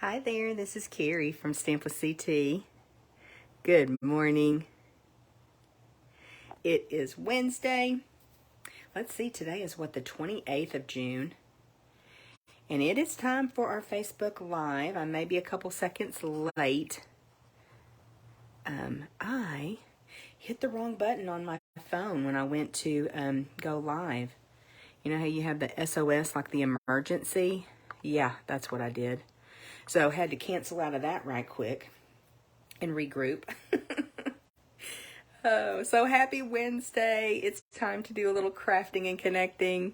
Hi there, this is Carrie from Stamp with CT. Good morning. It is Wednesday. Let's see, today is the 28th of June. And it is time for our Facebook Live. I may be a couple seconds late. I hit the wrong button on my phone when I went to go live. You know how you have the SOS, like the emergency? Yeah, that's what I did. So had to cancel out of that right quick and regroup. Oh, so happy Wednesday. It's time to do a little crafting and connecting.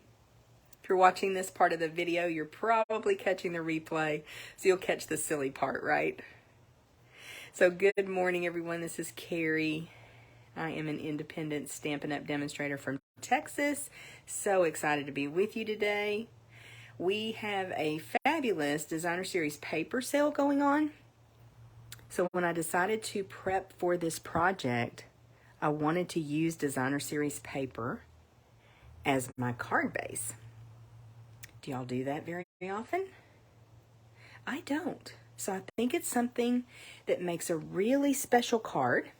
If you're watching this part of the video, you're probably catching the replay, so you'll catch the silly part, right? So good morning, everyone. This is Carrie. I am an independent Stampin' Up! Demonstrator from Texas. So excited to be with you today. We have a fabulous Designer Series paper sale going on. So when I decided to prep for this project, I wanted to use Designer Series paper as my card base. Do y'all do that very often? I don't. So I think it's something that makes a really special card.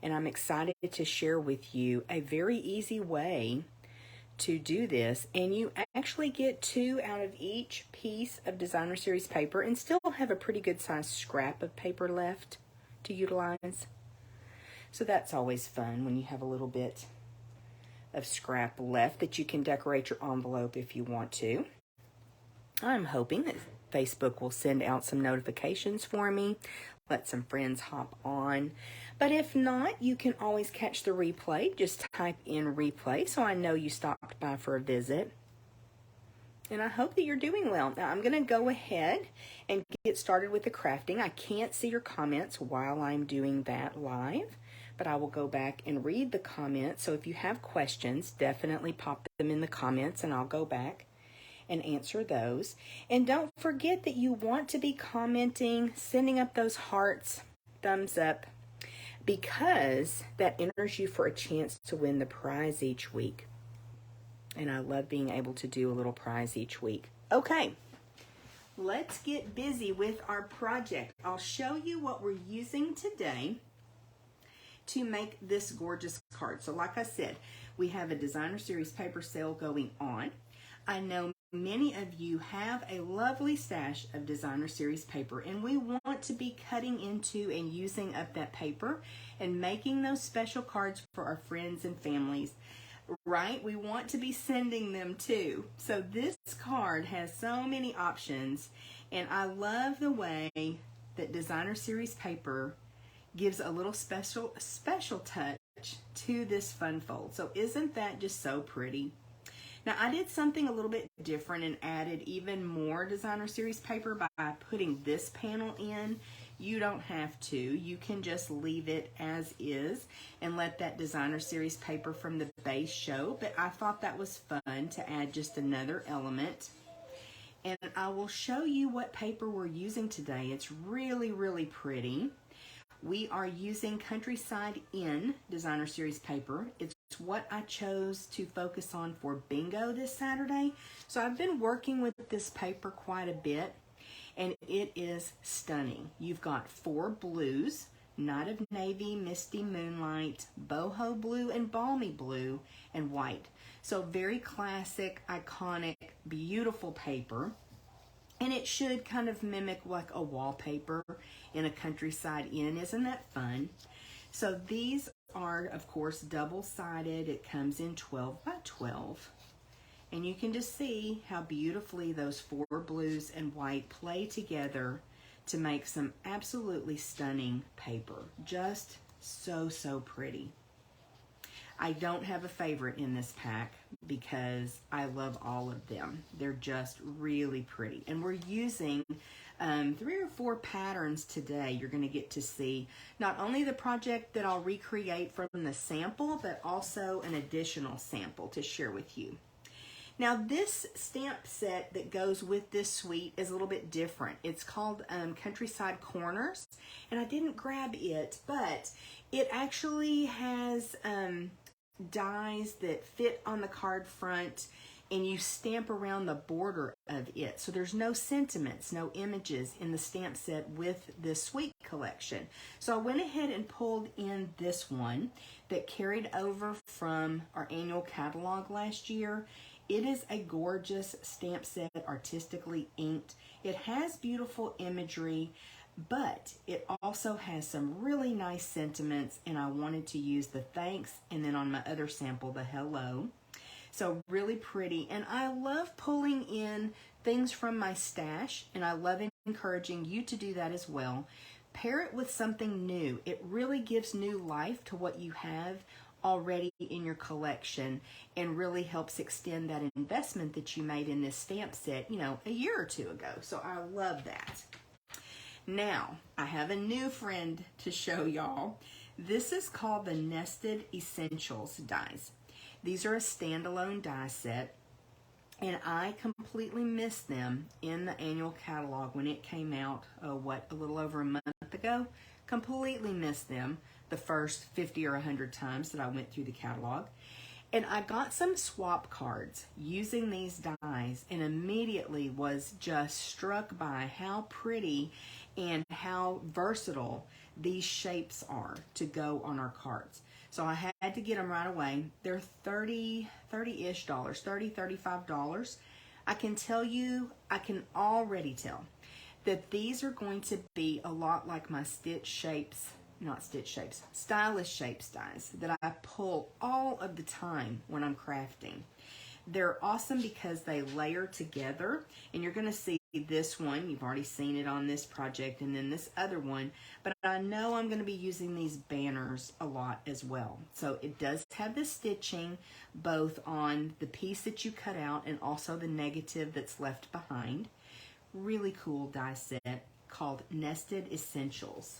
And I'm excited to share with you a very easy way to do this, and you actually get 2 out of each piece of Designer Series paper and still have a pretty good sized scrap of paper left to utilize. So that's always fun when you have a little bit of scrap left that you can decorate your envelope if you want to. I'm hoping that Facebook will send out some notifications for me, let some friends hop on. But if not, you can always catch the replay. Just type in replay so I know you stopped by for a visit. And I hope that you're doing well. Now I'm going to go ahead and get started with the crafting. I can't see your comments while I'm doing that live, but I will go back and read the comments. So if you have questions, definitely pop them in the comments and I'll go back and answer those. And don't forget that you want to be commenting, sending up those hearts, thumbs up, because that enters you for a chance to win the prize each week. And I love being able to do a little prize each week. Okay, let's get busy with our project. I'll show you what we're using today to make this gorgeous card. So like I said, we have a Designer Series paper sale going on. I know many of you have a lovely stash of Designer Series paper, and we want to be cutting into and using up that paper and making those special cards for our friends and families, right? We want to be sending them too. So this card has so many options, and I love the way that Designer Series paper gives a little special touch to this fun fold. So isn't that just so pretty? Now I did something a little bit different and added even more Designer Series paper by putting this panel in. You don't have to. You can just leave it as is and let that Designer Series paper from the base show. But I thought that was fun to add just another element. And I will show you what paper we're using today. It's really, really pretty. We are using Countryside Inn Designer Series paper. It's what I chose to focus on for bingo this Saturday. So I've been working with this paper quite a bit, and it is stunning. You've got 4 blues: Night of Navy, Misty Moonlight, Boho Blue, and Balmy Blue, and white. So very classic, iconic, beautiful paper. And it should kind of mimic like a wallpaper in a Countryside Inn. Isn't that fun? So these are, of course, double-sided. It comes in 12 by 12. And you can just see how beautifully those 4 blues and white play together to make some absolutely stunning paper. Just so, so pretty. I don't have a favorite in this pack because I love all of them. They're just really pretty. And we're using 3 or 4 patterns today. You're going to get to see not only the project that I'll recreate from the sample, but also an additional sample to share with you. Now this stamp set that goes with this suite is a little bit different. It's called Countryside Corners, and I didn't grab it, but it actually has dies that fit on the card front. and you stamp around the border of it. So there's no sentiments, no images in the stamp set with this Sweet collection. So I went ahead and pulled in this one that carried over from our annual catalog last year. It is a gorgeous stamp set, artistically inked. It has beautiful imagery, but it also has some really nice sentiments, and I wanted to use the thanks and then on my other sample, the hello. So really pretty, and I love pulling in things from my stash, and I love encouraging you to do that as well. Pair it with something new. It really gives new life to what you have already in your collection and really helps extend that investment that you made in this stamp set, you know, a year or two ago. So I love that. Now, I have a new friend to show y'all. This is called the Nested Essentials dies. These are a standalone die set, and I completely missed them in the annual catalog when it came out, a little over a month ago. Completely missed them the first 50 or 100 times that I went through the catalog. And I got some swap cards using these dies and immediately was just struck by how pretty and how versatile these shapes are to go on our cards. So I had to get them right away. They're $30-ish, $35. I can tell you, I can already tell that these are going to be a lot like my stylish shapes dies that I pull all of the time when I'm crafting. They're awesome because they layer together, and you're going to see this one. You've already seen it on this project, and then this other one, but I know I'm going to be using these banners a lot as well. So it does have the stitching both on the piece that you cut out and also the negative that's left behind. Really cool die set called Nested Essentials.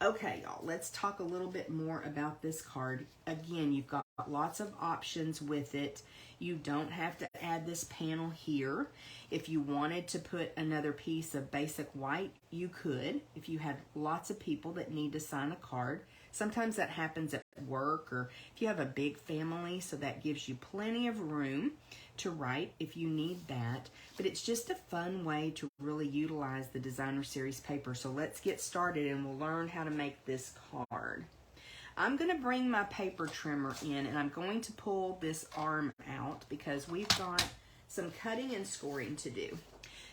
Okay, y'all, let's talk a little bit more about this card. Again, you've got lots of options with it. You don't have to add this panel here. If you wanted to put another piece of basic white, you could. If you had lots of people that need to sign a card. Sometimes that happens at work, or if you have a big family, so that gives you plenty of room to write if you need that. But it's just a fun way to really utilize the designer series paper. So let's get started and we'll learn how to make this card. I'm going to bring my paper trimmer in, and I'm going to pull this arm out because we've got some cutting and scoring to do.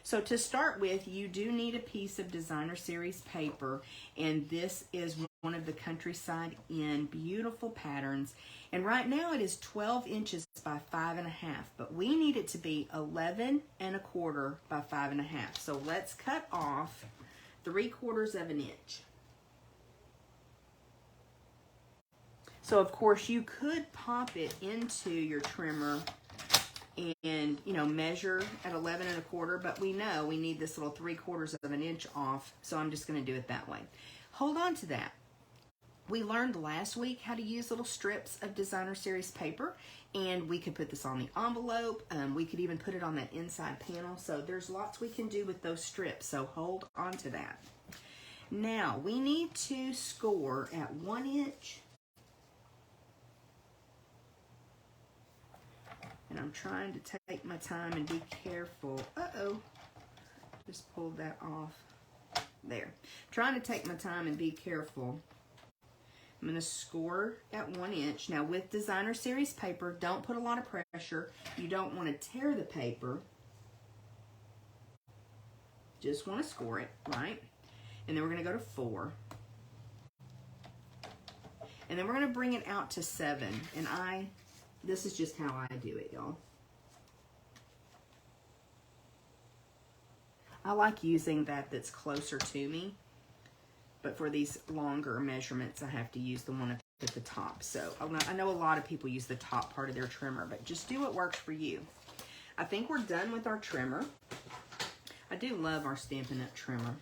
So to start with, you do need a piece of designer series paper, and this is one of the Countryside Inn beautiful patterns. And right now it is 12 inches by 5.5, but we need it to be 11.25 by 5.5. So let's cut off 3/4 of an inch. So of course you could pop it into your trimmer and, you know, measure at 11.25, but we know we need this little 3/4 of an inch off, so I'm just going to do it that way. Hold on to that. We learned last week how to use little strips of designer series paper, and we could put this on the envelope. We could even put it on that inside panel, so there's lots we can do with those strips, so hold on to that. Now, we need to score at 1 inch. And I'm trying to take my time and be careful. Uh-oh. Just pulled that off. There. Trying to take my time and be careful. I'm going to score at 1 inch. Now with designer series paper, don't put a lot of pressure. You don't want to tear the paper. Just want to score it, right? And then we're going to go to 4. And then we're going to bring it out to 7. And this is just how I do it, y'all. I like using that's closer to me, but for these longer measurements, I have to use the one at the top. So I know a lot of people use the top part of their trimmer, but just do what works for you. I think we're done with our trimmer. I do love our Stampin' Up! Trimmer.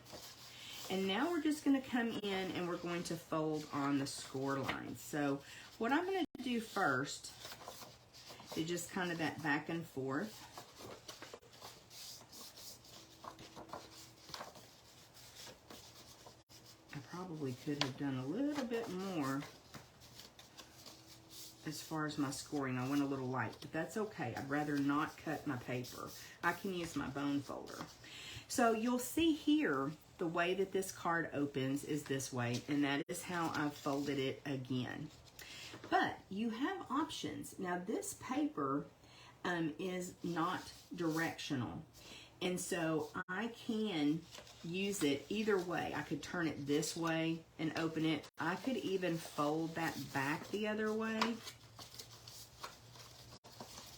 And now we're just going to come in and we're going to fold on the score lines. So what I'm going to do first is just kind of that back and forth. I probably could have done a little bit more as far as my scoring. I went a little light, but that's okay. I'd rather not cut my paper. I can use my bone folder. So you'll see here, the way that this card opens is this way, and that is how I've folded it again. But you have options. Now this paper is not directional, and so I can use it either way. I could turn it this way and open it. I could even fold that back the other way,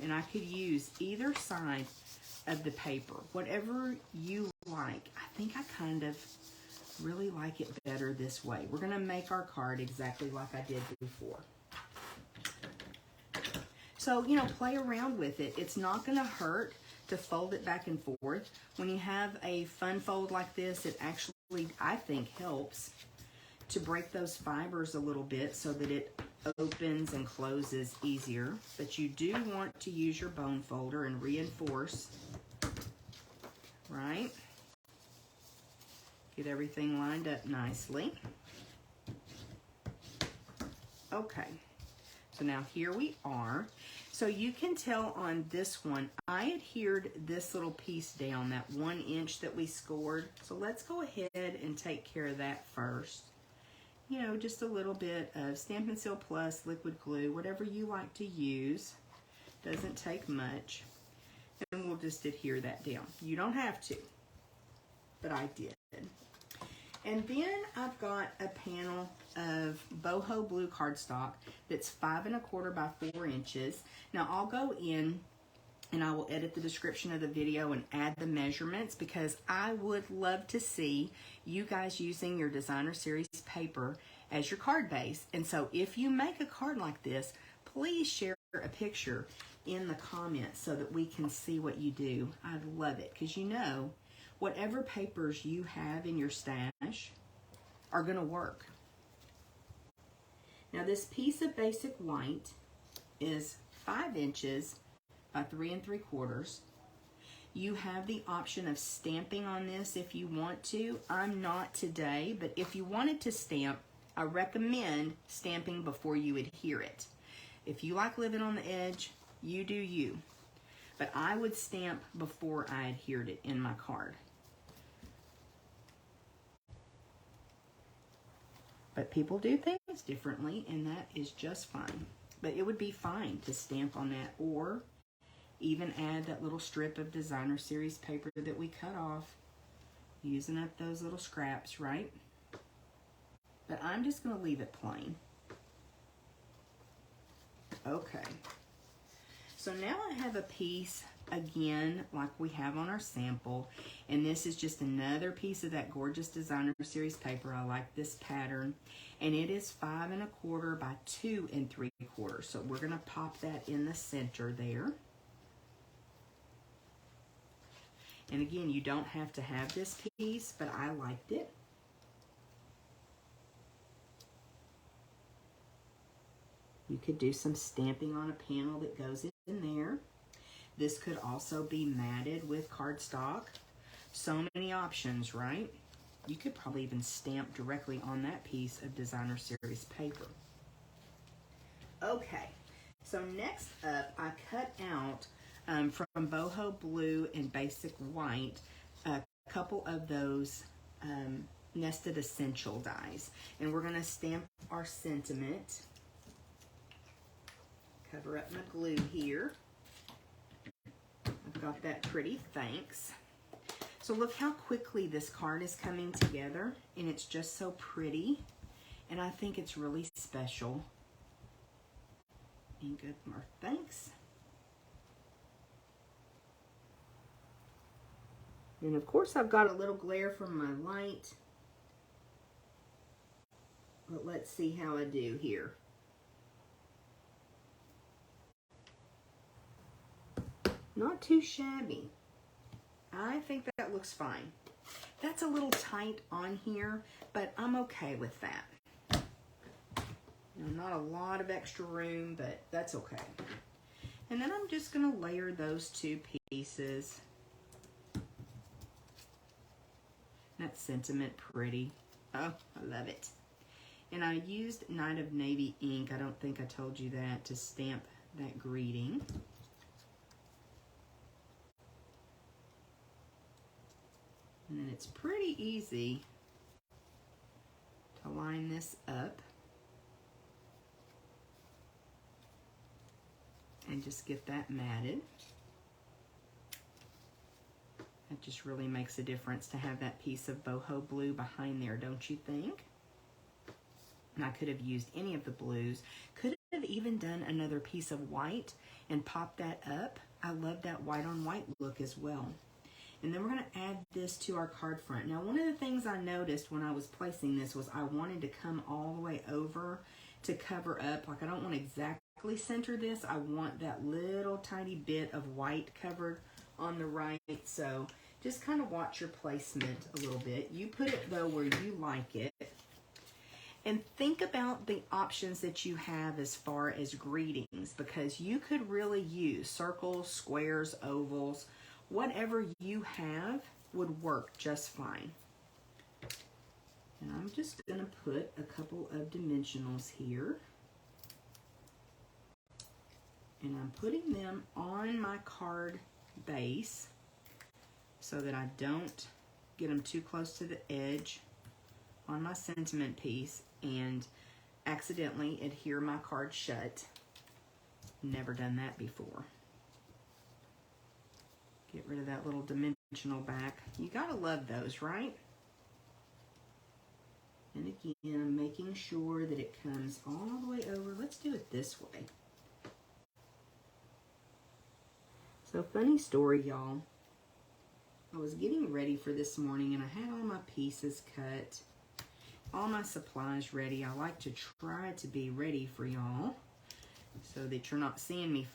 and I could use either side of the paper, whatever you like. I think I kind of really like it better this way. We're going to make our card exactly like I did before. So, you know, play around with it. It's not going to hurt to fold it back and forth. When you have a fun fold like this, it actually, I think, helps to break those fibers a little bit so that it opens and closes easier. But you do want to use your bone folder and reinforce, right? Get everything lined up nicely. Okay, so now here we are. So you can tell on this one, I adhered this little piece down, that 1 inch that we scored. So let's go ahead and take care of that first. You know, just a little bit of Stampin' Seal Plus liquid glue, whatever you like to use. Doesn't take much. And we'll just adhere that down. You don't have to, but I did. And then I've got a panel of Boho blue cardstock that's 5 1/4 by 4 inches. Now I'll go in and I will edit the description of the video and add the measurements, because I would love to see you guys using your designer series paper as your card base. And so if you make a card like this, please share a picture in the comments so that we can see what you do. I'd love it, because you know, whatever papers you have in your stash are going to work. Now this piece of basic white is 5 inches by 3 3/4. You have the option of stamping on this if you want to. I'm not today, but if you wanted to stamp, I recommend stamping before you adhere it. If you like living on the edge, you do you. But I would stamp before I adhered it in my card. But people do things differently, and that is just fine. But it would be fine to stamp on that, or even add that little strip of designer series paper that we cut off, using up those little scraps, right? But I'm just going to leave it plain. Okay. So now I have a piece again like we have on our sample, and this is just another piece of that gorgeous designer series paper. I like this pattern, and it is 5 1/4 by 2 3/4. So we're going to pop that in the center there. And again, you don't have to have this piece, but I liked it. You could do some stamping on a panel that goes in there. This could also be matted with cardstock. So many options, right? You could probably even stamp directly on that piece of designer series paper. Okay, so next up, I cut out from Boho Blue and Basic White a couple of those nested essential dies. And we're gonna stamp our sentiment. Cover up my glue here. I've got that pretty thanks. So look how quickly this card is coming together, and it's just so pretty, and I think it's really special. And good more thanks. And of course I've got a little glare from my light, but let's see how I do here. Not too shabby. I think that looks fine. That's a little tight on here, but I'm okay with that. Not a lot of extra room, but that's okay. And then I'm just going to layer those two pieces. That sentiment pretty. Oh, I love it. And I used Night of Navy ink, I don't think I told you that, to stamp that greeting. And then it's pretty easy to line this up and just get that matted. That just really makes a difference to have that piece of boho blue behind there, don't you think? And I could have used any of the blues. Could have even done another piece of white and popped that up. I love that white on white look as well. And then we're going to add this to our card front. Now, one of the things I noticed when I was placing this was I wanted to come all the way over to cover up. Like, I don't want to exactly center this. I want that little tiny bit of white covered on the right. So just kind of watch your placement a little bit. You put it, though, where you like it. And think about the options that you have as far as greetings, because you could really use circles, squares, ovals. Whatever you have would work just fine. And I'm just going to put a couple of dimensionals here. And I'm putting them on my card base so that I don't get them too close to the edge on my sentiment piece and accidentally adhere my card shut. Never done that before. Get rid of that little dimensional back. You gotta love those, right? And again, I'm making sure that it comes all the way over. Let's do it this way. So, funny story, y'all. I was getting ready for this morning and I had all my pieces cut, all my supplies ready. I like to try to be ready for y'all, so that you're not seeing me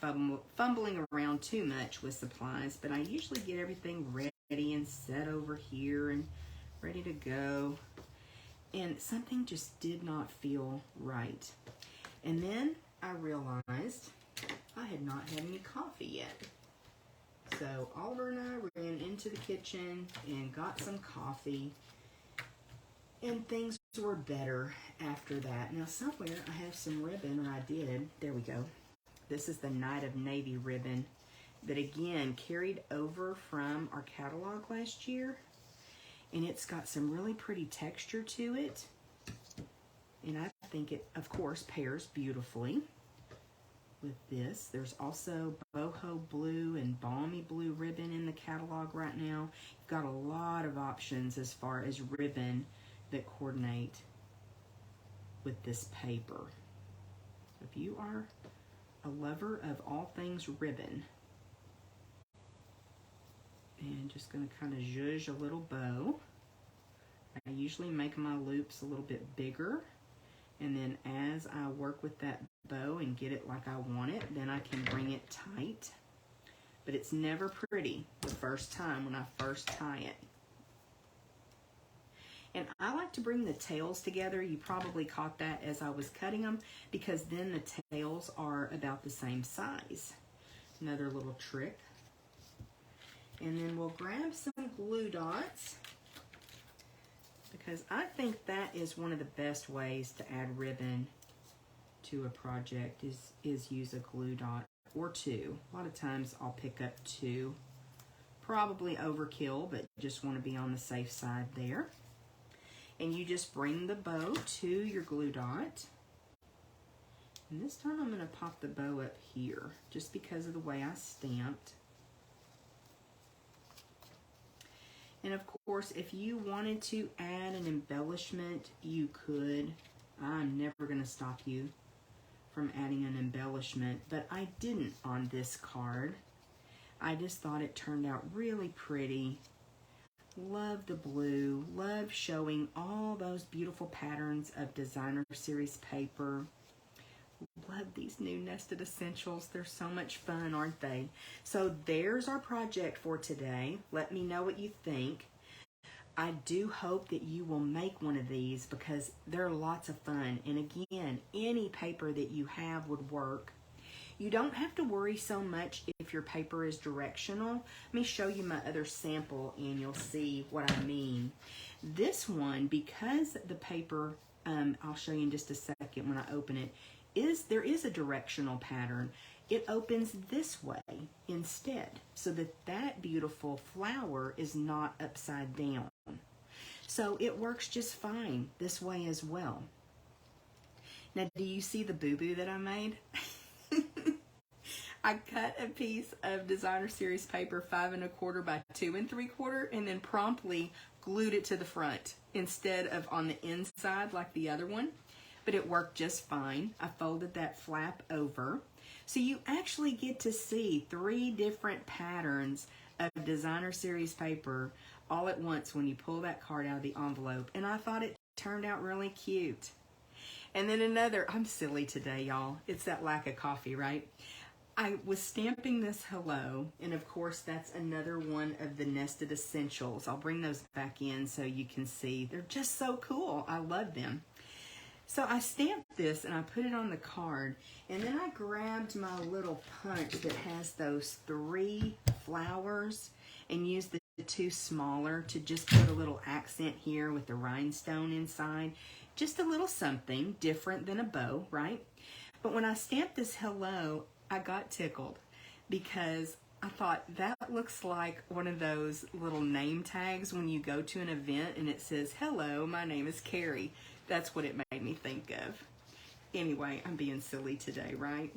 fumbling around too much with supplies, but I usually get everything ready and set over here and ready to go. And something just did not feel right. And then I realized I had not had any coffee yet. So Oliver and I ran into the kitchen and got some coffee, and things were better after that. Now somewhere I have some ribbon, or I did. There we go. This is the Night of Navy ribbon that again carried over from our catalog last year. And it's got some really pretty texture to it. And I think it, of course, pairs beautifully with this. There's also boho blue and balmy blue ribbon in the catalog right now. You've got a lot of options as far as ribbon that coordinate with this paper. If you are a lover of all things ribbon, and just going to kind of zhuzh a little bow. I usually make my loops a little bit bigger, and then as I work with that bow and get it like I want it, then I can bring it tight. But it's never pretty the first time when I first tie it. And I like to bring the tails together. You probably caught that as I was cutting them, because then the tails are about the same size. Another little trick. And then we'll grab some glue dots, because I think that is one of the best ways to add ribbon to a project is use a glue dot or two. A lot of times I'll pick up two. Probably overkill, but just want to be on the safe side there. And you just bring the bow to your glue dot. And this time I'm going to pop the bow up here, just because of the way I stamped. And of course, if you wanted to add an embellishment, you could. I'm never going to stop you from adding an embellishment, but I didn't on this card. I just thought it turned out really pretty. Love the blue, love showing all those beautiful patterns of designer series paper. Love these new nested essentials. They're so much fun, aren't they? So there's our project for today. Let me know what you think. I do hope that you will make one of these, because they're lots of fun. And again, any paper that you have would work. You don't have to worry so much if your paper is directional. Let me show you my other sample and you'll see what I mean. This one, because the paper I'll show you in just a second when I open it, there is a directional pattern. It opens this way instead, so that beautiful flower is not upside down. So it works just fine this way as well. Now, do you see the boo-boo that I made? I cut a piece of designer series paper 5 1/4 by 2 3/4 and then promptly glued it to the front instead of on the inside like the other one, but it worked just fine. I folded that flap over. So you actually get to see 3 different patterns of designer series paper all at once when you pull that card out of the envelope, and I thought it turned out really cute. And then another, I'm silly today, y'all. It's that lack of coffee, right? I was stamping this hello, and of course that's another one of the nested essentials. I'll bring those back in so you can see. They're just so cool. I love them. So I stamped this and I put it on the card, and then I grabbed my little punch that has those 3 flowers and used the 2 smaller to just put a little accent here with the rhinestone inside. Just a little something different than a bow, right? But when I stamped this hello, I got tickled because I thought that looks like one of those little name tags when you go to an event and it says, "Hello, my name is Carrie." That's what it made me think of. Anyway, I'm being silly today, right?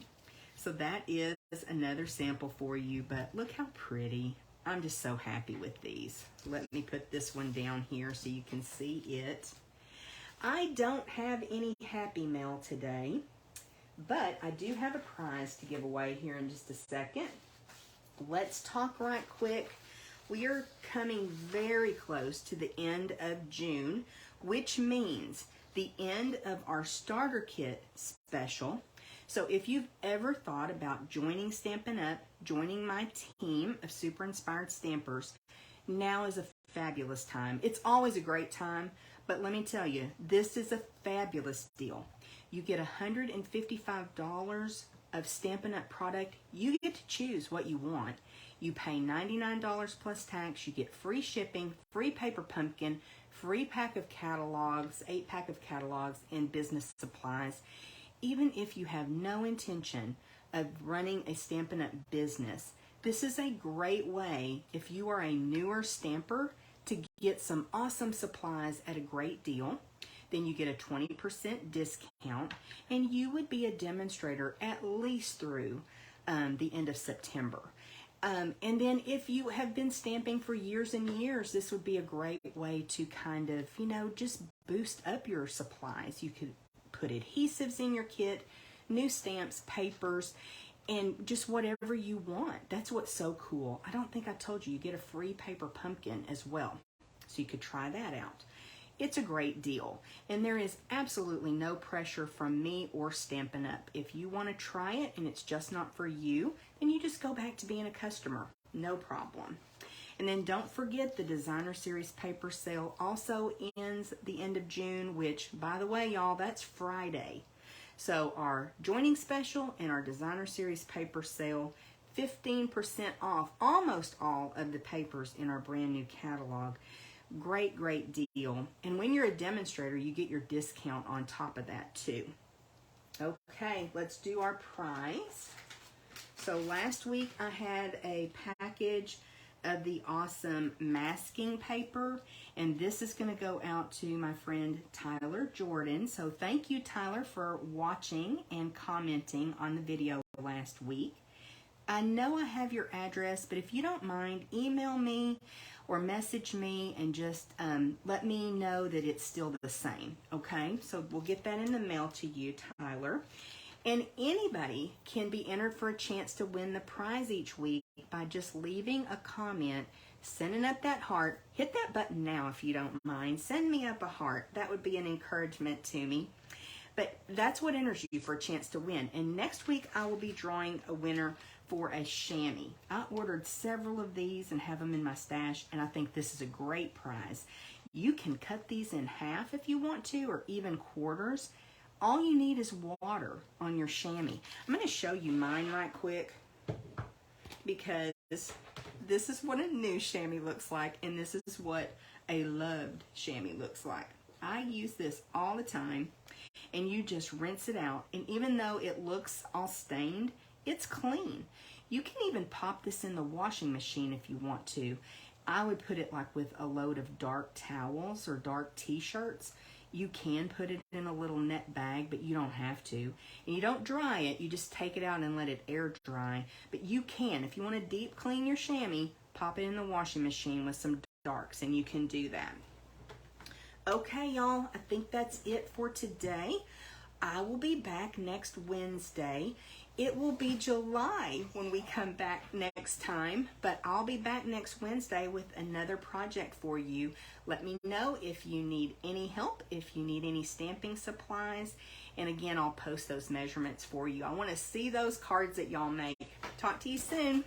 So that is another sample for you, but look how pretty. I'm just so happy with these. Let me put this one down here so you can see it. I don't have any happy mail today, but I do have a prize to give away here in just a second. Let's talk right quick. We are coming very close to the end of June, which means the end of our starter kit special. So if you've ever thought about joining Stampin' Up, joining my team of super inspired stampers, now is a fabulous time. It's always a great time, but let me tell you, this is a fabulous deal. You get $155 of Stampin' Up product. You get to choose what you want. You pay $99 plus tax. You get free shipping, free paper pumpkin, free pack of catalogs, 8-pack of catalogs, and business supplies. Even if you have no intention of running a Stampin' Up business, this is a great way, if you are a newer stamper, to get some awesome supplies at a great deal. Then you get a 20% discount, and you would be a demonstrator at least through the end of September. And then if you have been stamping for years and years, this would be a great way to kind of, just boost up your supplies. You could put adhesives in your kit, new stamps, papers, and just whatever you want. That's what's so cool. I don't think I told you, you get a free paper pumpkin as well. So you could try that out. It's a great deal, and there is absolutely no pressure from me or Stampin' Up. If you want to try it and it's just not for you, then you just go back to being a customer. No problem. And then don't forget, the Designer Series paper sale also ends the end of June, which, by the way, y'all, that's Friday. So our joining special and our Designer Series paper sale, 15% off almost all of the papers in our brand new catalog. Great, great deal. And when you're a demonstrator, you get your discount on top of that too. Okay, let's do our prize. So last week I had a package of the awesome masking paper, and this is going to go out to my friend Tyler Jordan. So thank you, Tyler, for watching and commenting on the video last week. I know I have your address, but if you don't mind, email me or message me and just let me know that it's still the same, okay? So we'll get that in the mail to you, Tyler. And anybody can be entered for a chance to win the prize each week by just leaving a comment, sending up that heart. Hit that button now if you don't mind. Send me up a heart. That would be an encouragement to me. But that's what enters you for a chance to win. And next week I will be drawing a winner for a chamois. I ordered several of these and have them in my stash, and I think this is a great prize. You can cut these in half if you want to, or even quarters. All you need is water on your chamois. I'm going to show you mine right quick, because this is what a new chamois looks like, and this is what a loved chamois looks like. I use this all the time, and you just rinse it out. And even though it looks all stained, it's clean. You can even pop this in the washing machine if you want to. I would put it like with a load of dark towels or dark t-shirts. You can put it in a little net bag, but you don't have to. And you don't dry it, you just take it out and let it air dry. But you can, if you want to deep clean your chamois, pop it in the washing machine with some darks, and you can do that. Okay, y'all, I think that's it for today. I will be back next Wednesday. It will be July when we come back next time, but I'll be back next Wednesday with another project for you. Let me know if you need any help, if you need any stamping supplies, and again, I'll post those measurements for you. I want to see those cards that y'all make. Talk to you soon.